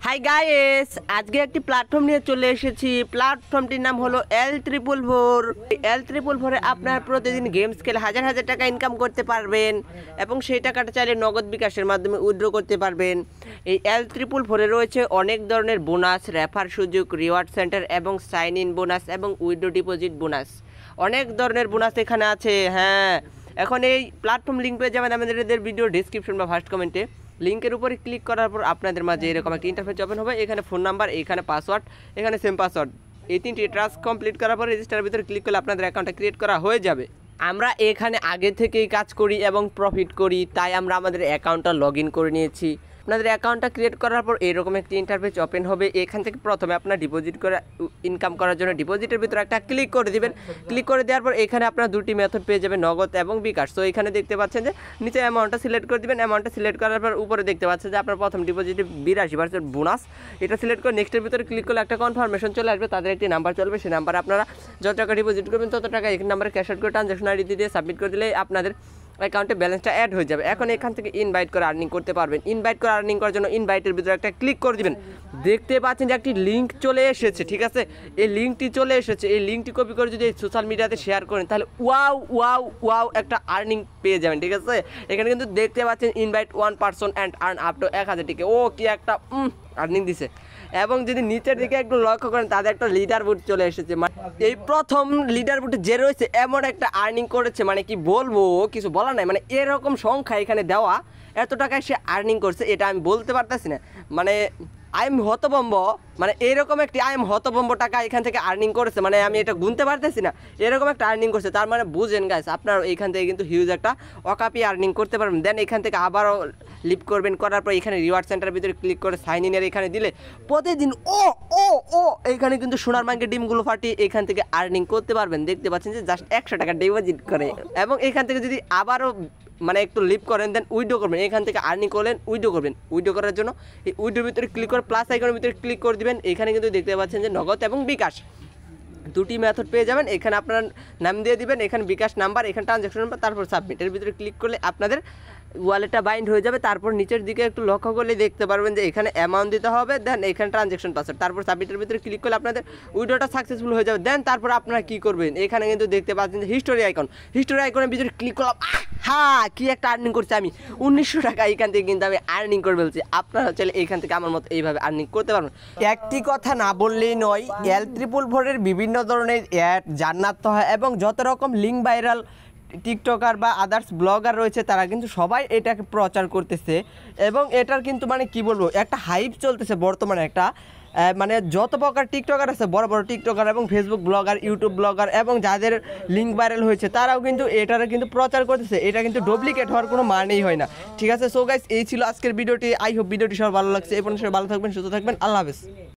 Hi guys, আজকে একটি platform নিয়ে চলে এসেছি। প্ল্যাটফর্মটির নাম হলো L444। L444 আপনার প্রতিদিন গেমস খেলে হাজার হাজার টাকা ইনকাম করতে পারবেন এবং সেই টাকাটা চাইলে নগদ বিকাশের মাধ্যমে উইথড্র করতে পারবেন। এই L444 রয়েছে অনেক ধরনের বোনাস, রেফার সুযোগ, রিওয়ার্ড সেন্টার এবং সাইন ইন বোনাস এবং উইথড্র ডিপোজিট বোনাস। অনেক ধরনের বোনাস এখানে আছে। হ্যাঁ, এখন এই প্ল্যাটফর্ম লিঙ্ক পেয়ে যাবেন আমাদের ভিডিও ডিসক্রিপশন বা ফার্স্ট কমেন্টে। লিঙ্কের উপরে ক্লিক করার পর আপনাদের মাঝে এরকম একটা ইন্টারফেস ওপেন হবে। এখানে ফোন নাম্বার, এখানে পাসওয়ার্ড, এখানে সেম পাসওয়ার্ড। এই তিনটি টাস্ক কমপ্লিট করার পর রেজিস্টারের ভিতরে ক্লিক করলে আপনাদের অ্যাকাউন্টটা ক্রিয়েট করা হয়ে যাবে। আমরা এখানে আগে থেকেই কাজ করি এবং প্রফিট করি, তাই আমরা আমাদের অ্যাকাউন্টটা লগ ইন করে নিয়েছি। আপনাদের অ্যাকাউন্টটা ক্রিয়েট করার পর এরকম একটি ইন্টারফেস ওপেন হবে। এখান থেকে প্রথমে আপনার ডিপোজিট করা ইনকাম করার জন্য ডিপোজিটের ভিতরে একটা ক্লিক করে দিবেন। ক্লিক করে দেওয়ার পর এখানে আপনার দুটি মেথড পেয়ে যাবেন, নগদ এবং বিকাশ। তো এখানে দেখতে পাচ্ছেন যে নিচে অ্যামাউন্টটা সিলেক্ট করে দিবেন। অ্যামাউন্টটা সিলেক্ট করার পর উপরে দেখতে পাচ্ছেন যে আপনার প্রথম ডিপোজিটে 82% বোনাস। এটা সিলেক্ট করে নেক্সটের ভিতরে ক্লিক করলে একটা কনফার্মেশন চলে আসবে। তাদের একটি নাম্বার চলবে, সেই নাম্বারে আপনারা যত টাকা ডিপোজিট করবেন তত টাকা এক নাম্বারে ক্যাশ আউট করে ট্রানজ্যাকশন আইডি দিয়ে সাবমিট করে দিলে আপনাদের অ্যাকাউন্টে ব্যালেন্সটা অ্যাড হয়ে যাবে। এখন এখান থেকে ইনভাইট করে আর্নিং করতে পারবেন। ইনভাইট করে আর্নিং করার জন্য ইনভাইটের ভিতরে একটা ক্লিক করে দিবেন। দেখতে পাচ্ছেন যে একটি লিঙ্ক চলে এসেছে, ঠিক আছে? এই লিঙ্কটি চলে এসেছে। এই লিঙ্কটি কপি করে যদি সোশ্যাল মিডিয়াতে শেয়ার করেন তাহলে ওয়াও ওয়াও ওয়াও একটা আর্নিং পেয়ে যাবেন, ঠিক আছে? এখানে কিন্তু দেখতে পাচ্ছেন invite 1 person and earn up to 1000 টিকে। ও কি একটা আর্নিং দিছে। এবং যদি নিচের দিকে একটু লক্ষ্য করেন তাদের একটা লিডার বুট চলে এসেছে। মানে এই প্রথম লিডার বুটে যে রয়েছে এমন একটা আর্নিং করেছে, মানে কি বলবো, কিছু বলার নাই। মানে এরকম সংখ্যা এখানে দেওয়া, এত টাকায় সে আর্নিং করছে, এটা আমি বলতে পারতেছি না। মানে আই এম হতভম্ব। মানে এরকম একটি আই এম হতভম্ব টাকা এখান থেকে আর্নিং করেছে, মানে আমি এটা গুনতে পারতেছি না। এরকম একটা আর্নিং করছে, তার মানে বুঝেন গাইস, আপনার এইখান থেকে কিন্তু হিউজ একটা অকাপি আর্নিং করতে পারবেন। দেন এখান থেকে আবারও লিভ করবেন, করার পর এখানে রিওয়ার্ড সেন্টারের ভিতরে ক্লিক করে সাইন ইনের এখানে দিলে প্রতিদিন ও ও ও এইখানে কিন্তু সোনার ব্যাংকের ডিমগুলো ফাটিয়ে এখান থেকে আর্নিং করতে পারবেন। দেখতে পাচ্ছেন যে জাস্ট 100 টাকা ডিপোজিট করে এবং এখান থেকে যদি আবারও মানে একটু লিভ করেন দেন উইড্রো করবেন। এখান থেকে আর্নিং করলেন, উইড্রো করবেন। উইড্রো করার জন্য এই উইড্রোর ভিতরে ক্লিক করে প্লাস আইকনের ভিতরে ক্লিক করে দিবেন। এখানে কিন্তু দেখতে পাচ্ছেন যে নগদ এবং বিকাশ দুটি মেথড পেয়ে যাবেন। এখানে আপনার নাম দিয়ে দিবেন, এখানে বিকাশ নাম্বার, এখানে ট্রানজ্যাকশন নাম্বার, তারপর সাবমিট। এর ভিতরে ক্লিক করলে আপনাদের ওয়ালেটটা বাইন্ড হয়ে যাবে। তারপর নিচের দিকে একটু লক্ষ্য করলে দেখতে পারবেন যে এখানে অ্যামাউন্ট দিতে হবে। দেন এখানে ট্রানজ্যাকশন পাসওয়ার্ড, তারপর সাবমিটের ভিতরে ক্লিক করলে আপনাদের উইড্রোটা সাকসেসফুল হয়ে যাবে। দেন তারপর আপনারা কী করবেন, এখানে কিন্তু দেখতে পাচ্ছেন যে হিস্টোরি আইকন। হিস্টোরি আইকনের ভিতরে ক্লিক করলাম। হ্যাঁ, কি একটা আর্নিং করছি আমি, 1900 টাকা এখান থেকে কিন্তু আমি আর্নিং করে ফেলছি। আপনারা চাইলে এখান থেকে আমার মতো এইভাবে আর্নিং করতে পারবেন। একটি কথা না বললেই নয়, L444 বিভিন্ন ধরনের অ্যাড, জান্নাত হয় এবং যত রকম লিঙ্ক ভাইরাল টিকটকার বা আদার্স ব্লগার রয়েছে তারা কিন্তু সবাই এটাকে প্রচার করতেছে এবং এটার কিন্তু মানে কি বলবো, একটা হাইপ চলতেছে বর্তমানে। একটা মানে যত প্রকার টিকটকার আছে, বড় বড় টিকটকার এবং ফেসবুক ব্লগার, ইউটিউব ব্লগার এবং যাদের লিঙ্ক ভাইরাল হয়েছে তারাও কিন্তু এটার কিন্তু প্রচার করতেছে। এটা কিন্তু ডুপ্লিকেট হওয়ার কোনো মানেই হয় না, ঠিক আছে? সো গাইস, এই ছিল আজকের ভিডিওটি। আই হোপ ভিডিওটি সবার ভালো লাগছে। এই পর্যন্ত ভালো থাকবেন, সুস্থ থাকবেন। আল্লাহ হাফেজ।